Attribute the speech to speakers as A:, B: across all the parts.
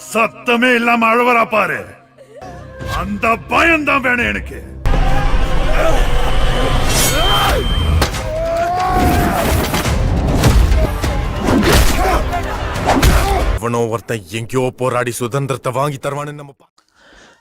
A: சத்தமே இல்லாம அழுவரா பாரு. அந்த பயம்தான் வேணும் எனக்கு. அவனோ ஒருத்தன் எங்கேயோ போராடி சுதந்திரத்தை வாங்கி தருவான்னு நம்ம.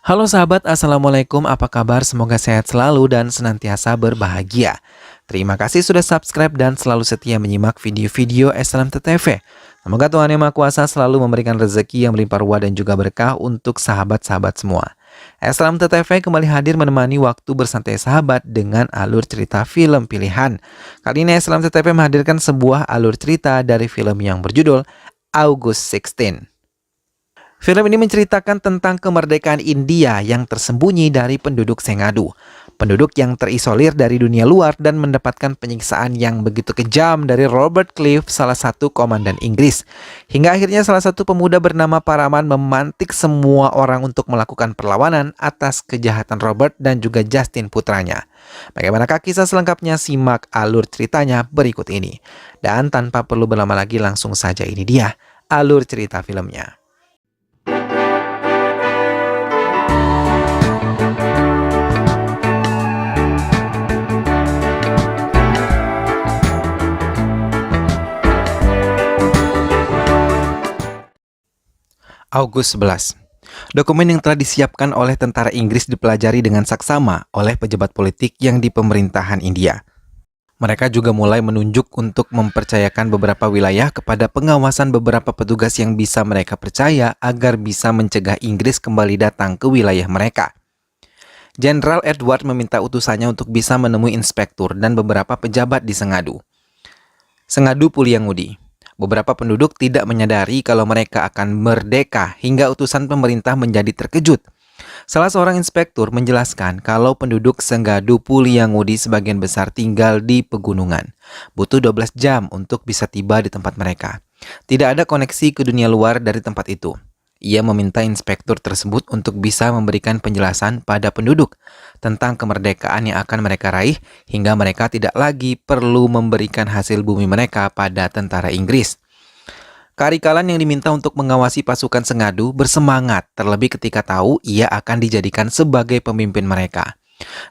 B: Halo sahabat, Assalamualaikum, apa kabar? Semoga sehat selalu dan senantiasa berbahagia. Terima kasih sudah subscribe dan selalu setia menyimak video-video SLMT-TV. Semoga Tuhan Yang Maha Kuasa selalu memberikan rezeki yang melimpah ruah dan juga berkah untuk sahabat-sahabat semua. SLMT-TV kembali hadir menemani waktu bersantai sahabat dengan alur cerita film pilihan. Kali ini SLMT-TV menghadirkan sebuah alur cerita dari film yang berjudul August 16. Film ini menceritakan tentang kemerdekaan India yang tersembunyi dari penduduk Sengadu. Penduduk yang terisolir dari dunia luar dan mendapatkan penyiksaan yang begitu kejam dari Robert Clive, salah satu komandan Inggris. Hingga akhirnya salah satu pemuda bernama Paraman memantik semua orang untuk melakukan perlawanan atas kejahatan Robert dan juga Justin putranya. Bagaimanakah kisah selengkapnya? Simak alur ceritanya berikut ini. Dan tanpa perlu berlama lagi, langsung saja ini dia alur cerita filmnya. August 11. Dokumen yang telah disiapkan oleh tentara Inggris dipelajari dengan saksama oleh pejabat politik yang di pemerintahan India. Mereka juga mulai menunjuk untuk mempercayakan beberapa wilayah kepada pengawasan beberapa petugas yang bisa mereka percaya agar bisa mencegah Inggris kembali datang ke wilayah mereka. Jenderal Edward meminta utusannya untuk bisa menemui inspektur dan beberapa pejabat di Sengadu. Sengadu Puliangudi. Beberapa penduduk tidak menyadari kalau mereka akan merdeka hingga utusan pemerintah menjadi terkejut. Salah seorang inspektur menjelaskan kalau penduduk Sengadu Puliangudi sebagian besar tinggal di pegunungan. Butuh 12 jam untuk bisa tiba di tempat mereka. Tidak ada koneksi ke dunia luar dari tempat itu. Ia meminta inspektur tersebut untuk bisa memberikan penjelasan pada penduduk tentang kemerdekaan yang akan mereka raih hingga mereka tidak lagi perlu memberikan hasil bumi mereka pada tentara Inggris. Karikalan yang diminta untuk mengawasi pasukan Sengadu bersemangat terlebih ketika tahu ia akan dijadikan sebagai pemimpin mereka.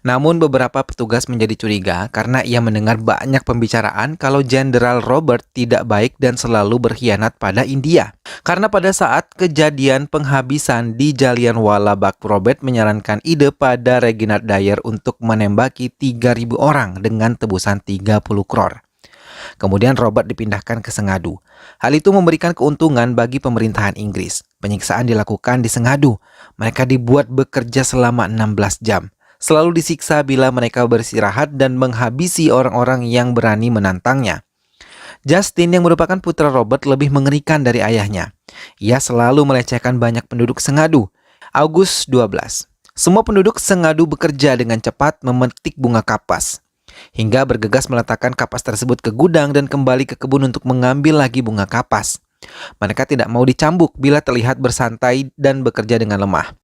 B: Namun beberapa petugas menjadi curiga karena ia mendengar banyak pembicaraan kalau Jenderal Robert tidak baik dan selalu berkhianat pada India. Karena pada saat kejadian penghabisan di Jallianwala Bagh, Robert menyarankan ide pada Reginald Dyer untuk menembaki 3.000 orang dengan tebusan 30 crore. Kemudian Robert dipindahkan ke Sengadu. Hal itu memberikan keuntungan bagi pemerintahan Inggris. Penyiksaan dilakukan di Sengadu. Mereka dibuat bekerja selama 16 jam. Selalu disiksa bila mereka beristirahat dan menghabisi orang-orang yang berani menantangnya. Justin yang merupakan putra Robert lebih mengerikan dari ayahnya. Ia selalu melecehkan banyak penduduk Sengadu. August 12. Semua penduduk Sengadu bekerja dengan cepat memetik bunga kapas, hingga bergegas meletakkan kapas tersebut ke gudang dan kembali ke kebun untuk mengambil lagi bunga kapas. Mereka tidak mau dicambuk bila terlihat bersantai dan bekerja dengan lemah.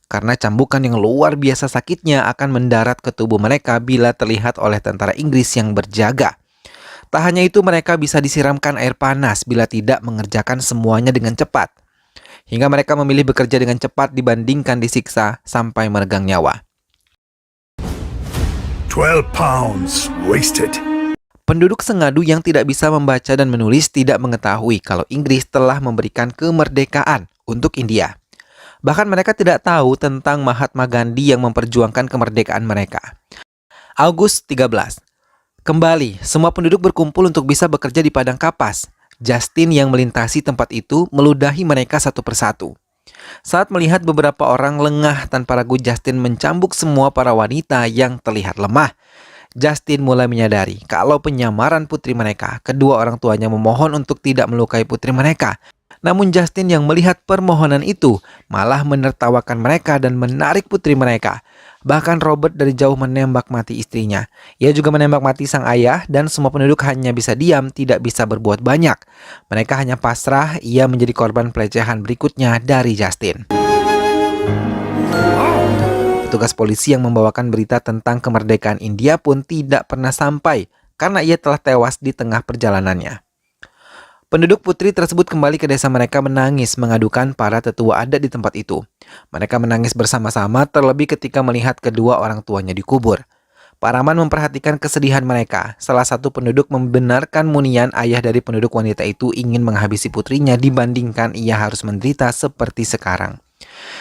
B: Karena cambukan yang luar biasa sakitnya akan mendarat ke tubuh mereka bila terlihat oleh tentara Inggris yang berjaga. Tak hanya itu, mereka bisa disiramkan air panas bila tidak mengerjakan semuanya dengan cepat. Hingga mereka memilih bekerja dengan cepat dibandingkan disiksa sampai meregang nyawa.
A: 12 pounds wasted.
B: Penduduk Sengadu yang tidak bisa membaca dan menulis tidak mengetahui kalau Inggris telah memberikan kemerdekaan untuk India. Bahkan mereka tidak tahu tentang Mahatma Gandhi yang memperjuangkan kemerdekaan mereka. August 13. Kembali, semua penduduk berkumpul untuk bisa bekerja di padang kapas. Justin yang melintasi tempat itu meludahi mereka satu persatu. Saat melihat beberapa orang lengah tanpa ragu, Justin mencambuk semua para wanita yang terlihat lemah. Justin mulai menyadari kalau penyamaran putri mereka. Kedua orang tuanya memohon untuk tidak melukai putri mereka. Namun Justin yang melihat permohonan itu malah menertawakan mereka dan menarik putri mereka. Bahkan Robert dari jauh menembak mati istrinya. Ia juga menembak mati sang ayah dan semua penduduk hanya bisa diam, tidak bisa berbuat banyak. Mereka hanya pasrah. Ia menjadi korban pelecehan berikutnya dari Justin. Petugas polisi yang membawakan berita tentang kemerdekaan India pun tidak pernah sampai karena ia telah tewas di tengah perjalanannya. Penduduk putri tersebut kembali ke desa mereka menangis mengadukan para tetua adat di tempat itu. Mereka menangis bersama-sama terlebih ketika melihat kedua orang tuanya dikubur. Paraman memperhatikan kesedihan mereka. Salah satu penduduk membenarkan Munian, ayah dari penduduk wanita itu, ingin menghabisi putrinya dibandingkan ia harus menderita seperti sekarang.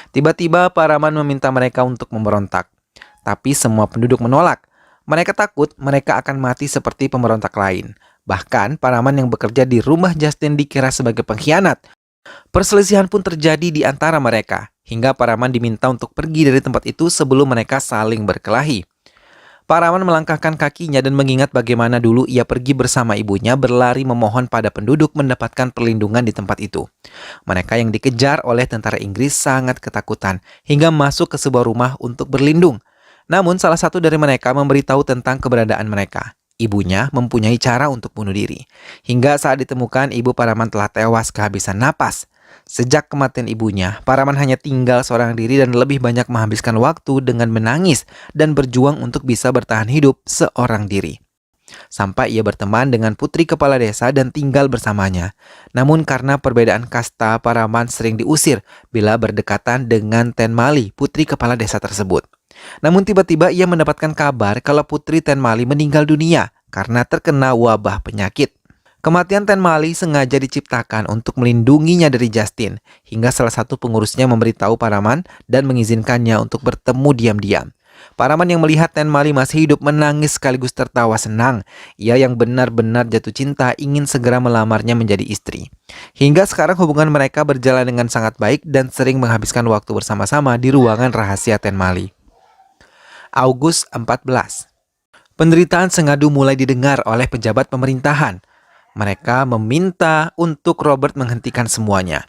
B: Tiba-tiba Paraman meminta mereka untuk memberontak. Tapi semua penduduk menolak. Mereka takut mereka akan mati seperti pemberontak lain. Bahkan Paraman yang bekerja di rumah Justin dikira sebagai pengkhianat. Perselisihan pun terjadi di antara mereka, hingga Paraman diminta untuk pergi dari tempat itu sebelum mereka saling berkelahi. Paraman melangkahkan kakinya dan mengingat bagaimana dulu ia pergi bersama ibunya berlari memohon pada penduduk mendapatkan perlindungan di tempat itu. Mereka yang dikejar oleh tentara Inggris sangat ketakutan hingga masuk ke sebuah rumah untuk berlindung. Namun salah satu dari mereka memberitahu tentang keberadaan mereka. Ibunya mempunyai cara untuk bunuh diri. Hingga saat ditemukan, ibu Paraman telah tewas kehabisan napas. Sejak kematian ibunya, Paraman hanya tinggal seorang diri dan lebih banyak menghabiskan waktu dengan menangis dan berjuang untuk bisa bertahan hidup seorang diri. Sampai ia berteman dengan putri kepala desa dan tinggal bersamanya. Namun karena perbedaan kasta, Paraman sering diusir bila berdekatan dengan Ten Mali, putri kepala desa tersebut. Namun tiba-tiba ia mendapatkan kabar kalau putri Ten Mali meninggal dunia karena terkena wabah penyakit. Kematian Ten Mali sengaja diciptakan untuk melindunginya dari Justin, hingga salah satu pengurusnya memberitahu Paraman dan mengizinkannya untuk bertemu diam-diam. Paraman yang melihat Ten Mali masih hidup menangis sekaligus tertawa senang. Ia yang benar-benar jatuh cinta ingin segera melamarnya menjadi istri. Hingga sekarang hubungan mereka berjalan dengan sangat baik dan sering menghabiskan waktu bersama-sama di ruangan rahasia Ten Mali. Agustus 14. Penderitaan Sengadu mulai didengar oleh pejabat pemerintahan. Mereka meminta untuk Robert menghentikan semuanya.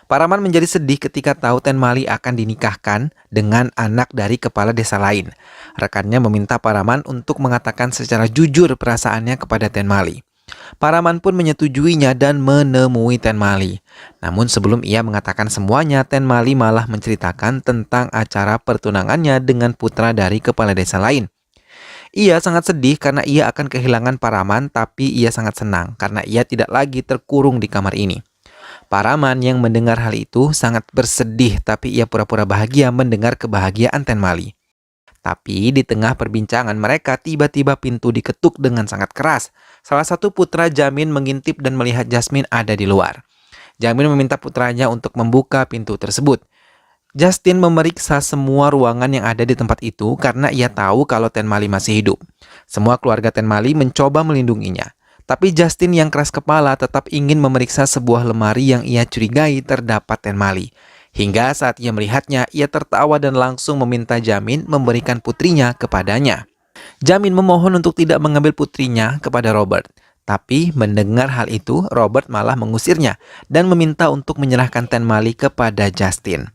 B: Paraman menjadi sedih ketika tahu Ten Mali akan dinikahkan dengan anak dari kepala desa lain. Rekannya meminta Paraman untuk mengatakan secara jujur perasaannya kepada Ten Mali. Paraman pun menyetujuinya dan menemui Ten Mali. Namun sebelum ia mengatakan semuanya, Ten Mali malah menceritakan tentang acara pertunangannya dengan putra dari kepala desa lain. Ia sangat sedih karena ia akan kehilangan Paraman, tapi ia sangat senang karena ia tidak lagi terkurung di kamar ini. Paraman yang mendengar hal itu sangat bersedih, tapi ia pura-pura bahagia mendengar kebahagiaan Ten Mali. Tapi di tengah perbincangan mereka, tiba-tiba pintu diketuk dengan sangat keras. Salah satu putra Jamin mengintip dan melihat Jasmine ada di luar. Jamin meminta putranya untuk membuka pintu tersebut. Justin memeriksa semua ruangan yang ada di tempat itu karena ia tahu kalau Ten Mali masih hidup. Semua keluarga Ten Mali mencoba melindunginya. Tapi Justin yang keras kepala tetap ingin memeriksa sebuah lemari yang ia curigai terdapat Ten Mali. Hingga saat ia melihatnya, ia tertawa dan langsung meminta Jamin memberikan putrinya kepadanya. Jamin memohon untuk tidak mengambil putrinya kepada Robert. Tapi mendengar hal itu, Robert malah mengusirnya dan meminta untuk menyerahkan Ten Mali kepada Justin.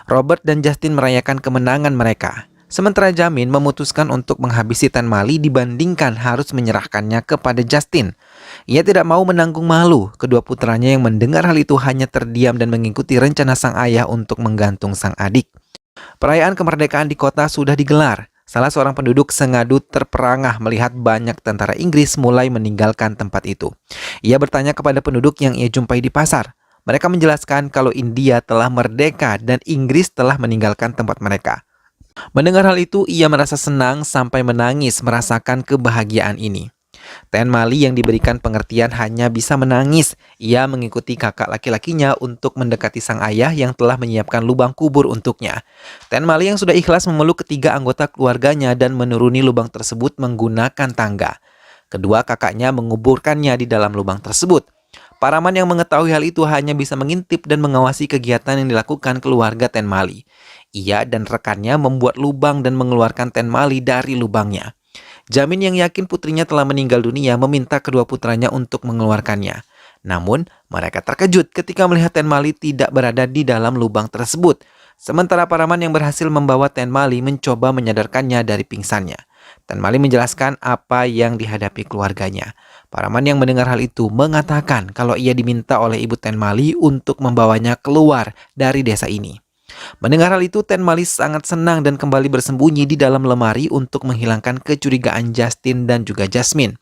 B: Robert dan Justin merayakan kemenangan mereka. Sementara Jamin memutuskan untuk menghabisi Ten Mali dibandingkan harus menyerahkannya kepada Justin. Ia tidak mau menanggung malu. Kedua putranya yang mendengar hal itu hanya terdiam dan mengikuti rencana sang ayah untuk menggantung sang adik. Perayaan kemerdekaan di kota sudah digelar. Salah seorang penduduk Sengadu terperangah melihat banyak tentara Inggris mulai meninggalkan tempat itu. Ia bertanya kepada penduduk yang ia jumpai di pasar. Mereka menjelaskan kalau India telah merdeka dan Inggris telah meninggalkan tempat mereka. Mendengar hal itu, ia merasa senang sampai menangis merasakan kebahagiaan ini. Ten Mali yang diberikan pengertian hanya bisa menangis. Ia mengikuti kakak laki-lakinya untuk mendekati sang ayah yang telah menyiapkan lubang kubur untuknya. Ten Mali yang sudah ikhlas memeluk ketiga anggota keluarganya dan menuruni lubang tersebut menggunakan tangga. Kedua kakaknya menguburkannya di dalam lubang tersebut. Paraman yang mengetahui hal itu hanya bisa mengintip dan mengawasi kegiatan yang dilakukan keluarga Ten Mali. Ia dan rekannya membuat lubang dan mengeluarkan Ten Mali dari lubangnya. Jamin yang yakin putrinya telah meninggal dunia meminta kedua putranya untuk mengeluarkannya. Namun, mereka terkejut ketika melihat Ten Mali tidak berada di dalam lubang tersebut. Sementara Paraman yang berhasil membawa Ten Mali mencoba menyadarkannya dari pingsannya. Ten Mali menjelaskan apa yang dihadapi keluarganya. Paraman yang mendengar hal itu mengatakan kalau ia diminta oleh ibu Ten Mali untuk membawanya keluar dari desa ini. Mendengar hal itu, Ten Mali sangat senang dan kembali bersembunyi di dalam lemari untuk menghilangkan kecurigaan Justin dan juga Jasmine.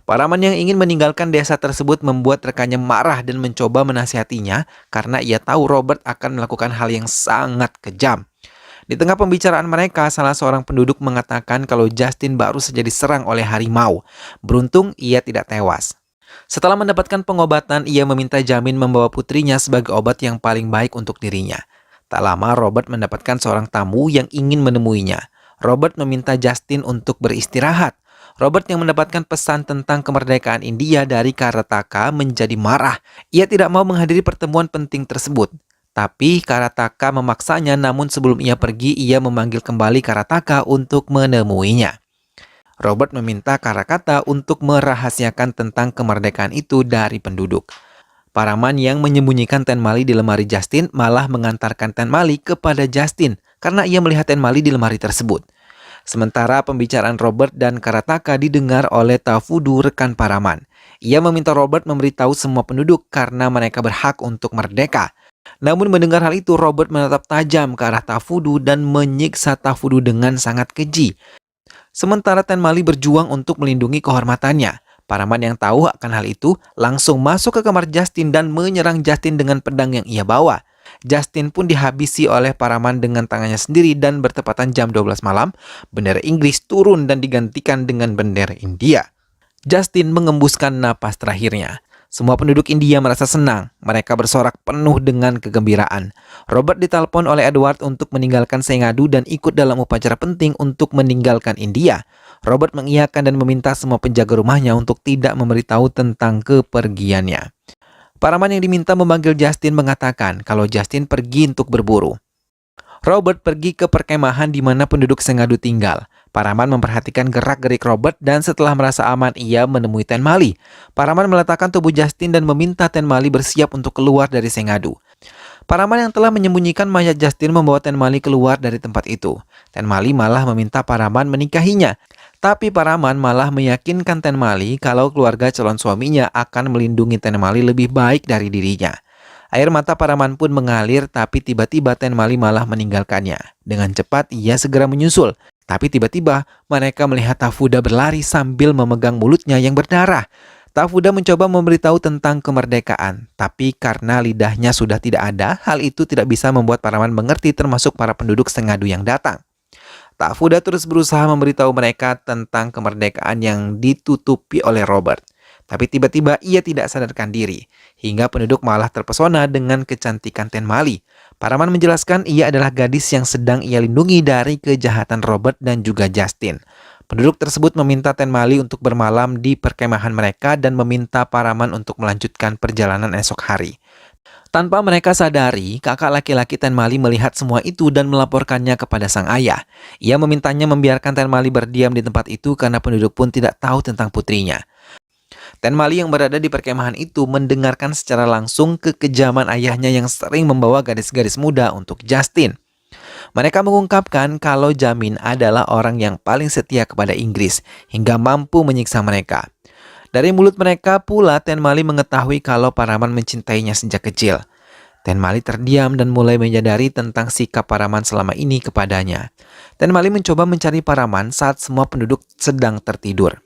B: Paraman yang ingin meninggalkan desa tersebut membuat rekannya marah dan mencoba menasihatinya karena ia tahu Robert akan melakukan hal yang sangat kejam. Di tengah pembicaraan mereka, salah seorang penduduk mengatakan kalau Justin baru saja diserang oleh harimau. Beruntung ia tidak tewas. Setelah mendapatkan pengobatan, ia meminta Jamin membawa putrinya sebagai obat yang paling baik untuk dirinya. Tak lama, Robert mendapatkan seorang tamu yang ingin menemuinya. Robert meminta Justin untuk beristirahat. Robert yang mendapatkan pesan tentang kemerdekaan India dari Karataka menjadi marah. Ia tidak mau menghadiri pertemuan penting tersebut. Tapi Karataka memaksanya, namun sebelum ia pergi, ia memanggil kembali Karataka untuk menemuinya. Robert meminta Karataka untuk merahasiakan tentang kemerdekaan itu dari penduduk. Paraman yang menyembunyikan Ten Mali di lemari Justin malah mengantarkan Ten Mali kepada Justin karena ia melihat Ten Mali di lemari tersebut. Sementara pembicaraan Robert dan Karataka didengar oleh Tafudu, rekan Paraman. Ia meminta Robert memberitahu semua penduduk karena mereka berhak untuk merdeka. Namun mendengar hal itu, Robert menatap tajam ke arah Tafudu dan menyiksa Tafudu dengan sangat keji. Sementara Ten Mali berjuang untuk melindungi kehormatannya. Paraman yang tahu akan hal itu langsung masuk ke kamar Justin dan menyerang Justin dengan pedang yang ia bawa. Justin pun dihabisi oleh Paraman dengan tangannya sendiri dan bertepatan jam 12 malam, bendera Inggris turun dan digantikan dengan bendera India. Justin mengembuskan napas terakhirnya. Semua penduduk India merasa senang. Mereka bersorak penuh dengan kegembiraan. Robert ditelepon oleh Edward untuk meninggalkan Sengadu dan ikut dalam upacara penting untuk meninggalkan India. Robert mengiyakan dan meminta semua penjaga rumahnya untuk tidak memberitahu tentang kepergiannya. Paraman yang diminta memanggil Justin mengatakan kalau Justin pergi untuk berburu. Robert pergi ke perkemahan di mana penduduk Sengadu tinggal. Paraman memperhatikan gerak-gerik Robert dan setelah merasa aman, ia menemui Ten Mali. Paraman meletakkan tubuh Justin dan meminta Ten Mali bersiap untuk keluar dari Sengadu. Paraman yang telah menyembunyikan mayat Justin membawa Ten Mali keluar dari tempat itu. Ten Mali malah meminta Paraman menikahinya. Tapi Paraman malah meyakinkan Ten Mali kalau keluarga calon suaminya akan melindungi Ten Mali lebih baik dari dirinya. Air mata Paraman pun mengalir, tapi tiba-tiba Ten Mali malah meninggalkannya. Dengan cepat ia segera menyusul. Tapi tiba-tiba mereka melihat Tafuda berlari sambil memegang mulutnya yang berdarah. Tafuda mencoba memberitahu tentang kemerdekaan, tapi karena lidahnya sudah tidak ada, hal itu tidak bisa membuat Paraman mengerti, termasuk para penduduk Sengadu yang datang. Tafuda terus berusaha memberitahu mereka tentang kemerdekaan yang ditutupi oleh Robert. Tapi tiba-tiba ia tidak sadarkan diri, hingga penduduk malah terpesona dengan kecantikan Ten Mali. Paraman menjelaskan ia adalah gadis yang sedang ia lindungi dari kejahatan Robert dan juga Justin. Penduduk tersebut meminta Ten Mali untuk bermalam di perkemahan mereka dan meminta Paraman untuk melanjutkan perjalanan esok hari. Tanpa mereka sadari, kakak laki-laki Ten Mali melihat semua itu dan melaporkannya kepada sang ayah. Ia memintanya membiarkan Ten Mali berdiam di tempat itu karena penduduk pun tidak tahu tentang putrinya. Ten Mali yang berada di perkemahan itu mendengarkan secara langsung kekejaman ayahnya yang sering membawa gadis-gadis muda untuk Justin. Mereka mengungkapkan kalau Jamin adalah orang yang paling setia kepada Inggris hingga mampu menyiksa mereka. Dari mulut mereka pula Ten Mali mengetahui kalau Paraman mencintainya sejak kecil. Ten Mali terdiam dan mulai menyadari tentang sikap Paraman selama ini kepadanya. Ten Mali mencoba mencari Paraman saat semua penduduk sedang tertidur,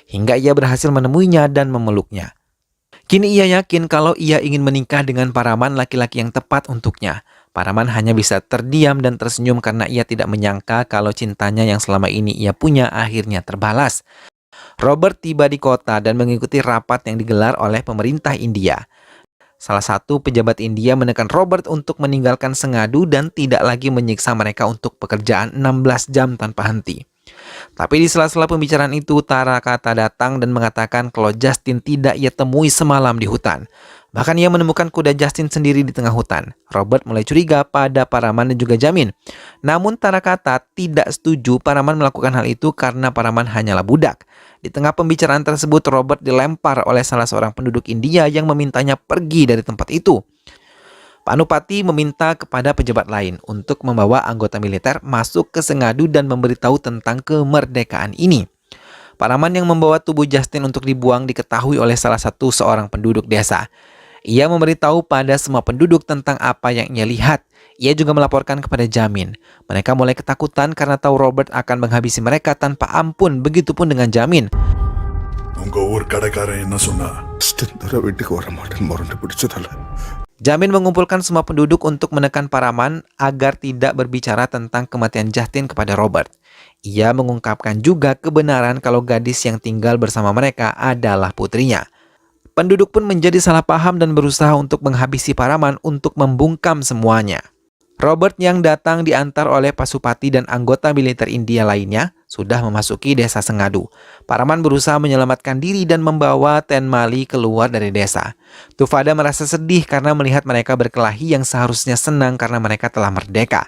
B: hingga ia berhasil menemuinya dan memeluknya. Kini ia yakin kalau ia ingin menikah dengan Paraman, laki-laki yang tepat untuknya. Paraman hanya bisa terdiam dan tersenyum karena ia tidak menyangka kalau cintanya yang selama ini ia punya akhirnya terbalas. Robert tiba di kota dan mengikuti rapat yang digelar oleh pemerintah India. Salah satu pejabat India menekan Robert untuk meninggalkan Sengadu dan tidak lagi menyiksa mereka untuk pekerjaan 16 jam tanpa henti. Tapi di sela-sela pembicaraan itu, Tarakata datang dan mengatakan kalau Justin tidak ia temui semalam di hutan. Bahkan ia menemukan kuda Justin sendiri di tengah hutan. Robert mulai curiga pada Paraman dan juga Jamin. Namun Tarakata tidak setuju Paraman melakukan hal itu karena Paraman hanyalah budak. Di tengah pembicaraan tersebut, Robert dilempar oleh salah seorang penduduk India yang memintanya pergi dari tempat itu. Panupati meminta kepada pejabat lain untuk membawa anggota militer masuk ke Sengadu dan memberitahu tentang kemerdekaan ini. Paraman yang membawa tubuh Justin untuk dibuang diketahui oleh salah satu seorang penduduk desa. Ia memberitahu pada semua penduduk tentang apa yang ia lihat. Ia juga melaporkan kepada Jamin. Mereka mulai ketakutan karena tahu Robert akan menghabisi mereka tanpa ampun, begitupun dengan Jamin.
A: உங்க ஊர் கடைக்காரன் என்ன சொன்னா?
B: Jamin mengumpulkan semua penduduk untuk menekan Paraman agar tidak berbicara tentang kematian Justin kepada Robert. Ia mengungkapkan juga kebenaran kalau gadis yang tinggal bersama mereka adalah putrinya. Penduduk pun menjadi salah paham dan berusaha untuk menghabisi Paraman untuk membungkam semuanya. Robert yang datang diantar oleh Pasupati dan anggota militer India lainnya sudah memasuki desa Sengadu. Paraman berusaha menyelamatkan diri dan membawa Tenmali keluar dari desa. Tufada merasa sedih karena melihat mereka berkelahi yang seharusnya senang karena mereka telah merdeka.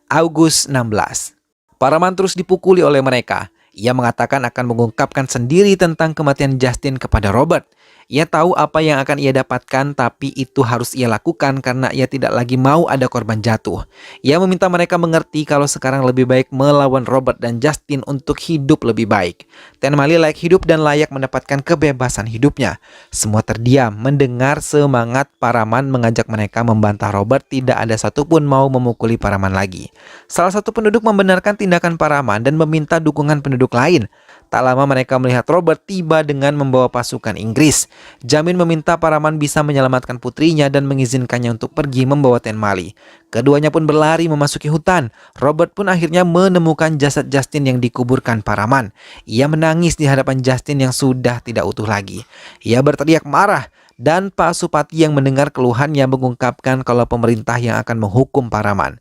B: Agustus 16. Paraman terus dipukuli oleh mereka. Ia mengatakan akan mengungkapkan sendiri tentang kematian Justin kepada Robert. Ia tahu apa yang akan ia dapatkan, tapi itu harus ia lakukan karena ia tidak lagi mau ada korban jatuh. Ia meminta mereka mengerti kalau sekarang lebih baik melawan Robert dan Justin untuk hidup lebih baik. Tenmali layak hidup dan layak mendapatkan kebebasan hidupnya. Semua terdiam mendengar semangat Paraman mengajak mereka membantah Robert. Tidak ada satupun mau memukuli Paraman lagi. Salah satu penduduk membenarkan tindakan Paraman dan meminta dukungan penduduk lain. Tak lama mereka melihat Robert tiba dengan membawa pasukan Inggris. Jamin meminta Paraman bisa menyelamatkan putrinya dan mengizinkannya untuk pergi membawa Tenmali. Keduanya pun berlari memasuki hutan. Robert pun akhirnya menemukan jasad Justin yang dikuburkan Paraman. Ia menangis di hadapan Justin yang sudah tidak utuh lagi. Ia berteriak marah dan Pasupati yang mendengar keluhannya mengungkapkan kalau pemerintah yang akan menghukum Paraman.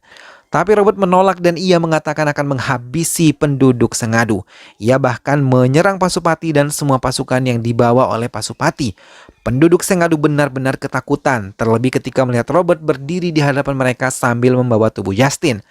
B: Tapi Robert menolak dan ia mengatakan akan menghabisi penduduk Sengadu. Ia bahkan menyerang Pasupati dan semua pasukan yang dibawa oleh Pasupati. Penduduk Sengadu benar-benar ketakutan, terlebih ketika melihat Robert berdiri di hadapan mereka sambil membawa tubuh Justin.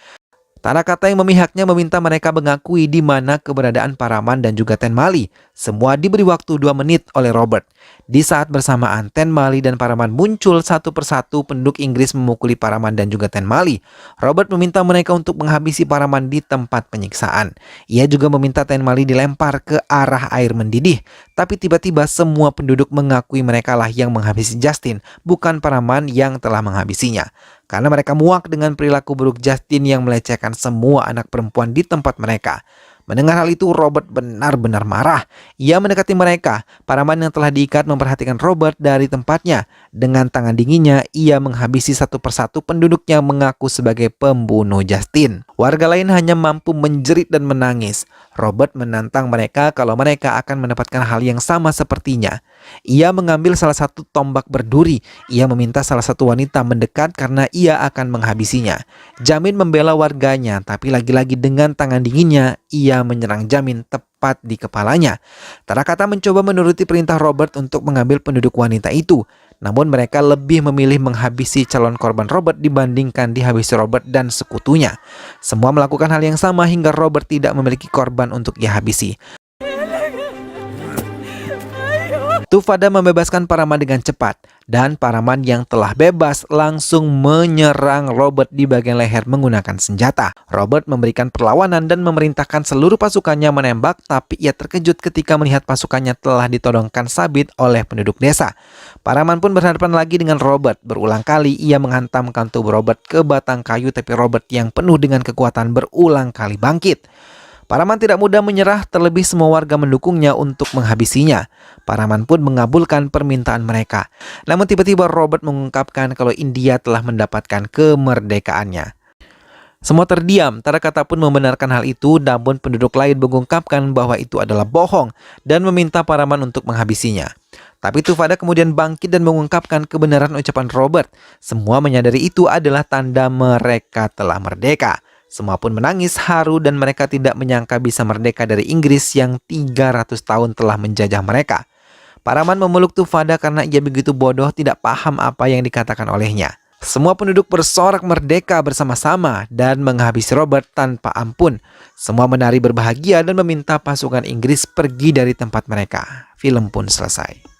B: Tak ada kata yang memihaknya meminta mereka mengakui di mana keberadaan Paraman dan juga Tenmali. Semua diberi waktu 2 menit oleh Robert. Di saat bersamaan, Tenmali dan Paraman muncul satu persatu. Penduduk Inggris memukuli Paraman dan juga Tenmali. Robert meminta mereka untuk menghabisi Paraman di tempat penyiksaan. Ia juga meminta Tenmali dilempar ke arah air mendidih. Tapi tiba-tiba semua penduduk mengakui mereka lah yang menghabisi Justin, bukan Paraman yang telah menghabisinya. Karena mereka muak dengan perilaku buruk Justin yang melecehkan semua anak perempuan di tempat mereka. Mendengar hal itu, Robert benar-benar marah. Ia mendekati mereka. Paraman yang telah diikat memperhatikan Robert dari tempatnya. Dengan tangan dinginnya, ia menghabisi satu persatu penduduk yang mengaku sebagai pembunuh Justin. Warga lain hanya mampu menjerit dan menangis. Robert menantang mereka kalau mereka akan mendapatkan hal yang sama sepertinya. Ia mengambil salah satu tombak berduri. Ia meminta salah satu wanita mendekat karena ia akan menghabisinya. Jamin membela warganya, tapi lagi-lagi dengan tangan dinginnya, ia menyerang Jamin tepat di kepalanya. Tarakata mencoba menuruti perintah Robert untuk mengambil penduduk wanita itu. Namun mereka lebih memilih menghabisi calon korban Robert dibandingkan dihabisi Robert dan sekutunya. Semua melakukan hal yang sama hingga Robert tidak memiliki korban untuk ia habisi. Tufada membebaskan Paraman dengan cepat, dan Paraman yang telah bebas langsung menyerang Robert di bagian leher menggunakan senjata. Robert memberikan perlawanan dan memerintahkan seluruh pasukannya menembak, tapi ia terkejut ketika melihat pasukannya telah ditodongkan sabit oleh penduduk desa. Paraman pun berhadapan lagi dengan Robert. Berulang kali ia menghantamkan tubuh Robert ke batang kayu, tapi Robert yang penuh dengan kekuatan berulang kali bangkit. Paraman tidak mudah menyerah, terlebih semua warga mendukungnya untuk menghabisinya. Paraman pun mengabulkan permintaan mereka. Namun tiba-tiba Robert mengungkapkan kalau India telah mendapatkan kemerdekaannya. Semua terdiam, Tarakata pun membenarkan hal itu, namun penduduk lain mengungkapkan bahwa itu adalah bohong dan meminta Paraman untuk menghabisinya. Tapi Tufada kemudian bangkit dan mengungkapkan kebenaran ucapan Robert. Semua menyadari itu adalah tanda mereka telah merdeka. Semua pun menangis haru dan mereka tidak menyangka bisa merdeka dari Inggris yang 300 tahun telah menjajah mereka. Paraman memeluk Tufada karena ia begitu bodoh tidak paham apa yang dikatakan olehnya. Semua penduduk bersorak merdeka bersama-sama dan menghabisi Robert tanpa ampun. Semua menari berbahagia dan meminta pasukan Inggris pergi dari tempat mereka. Film pun selesai.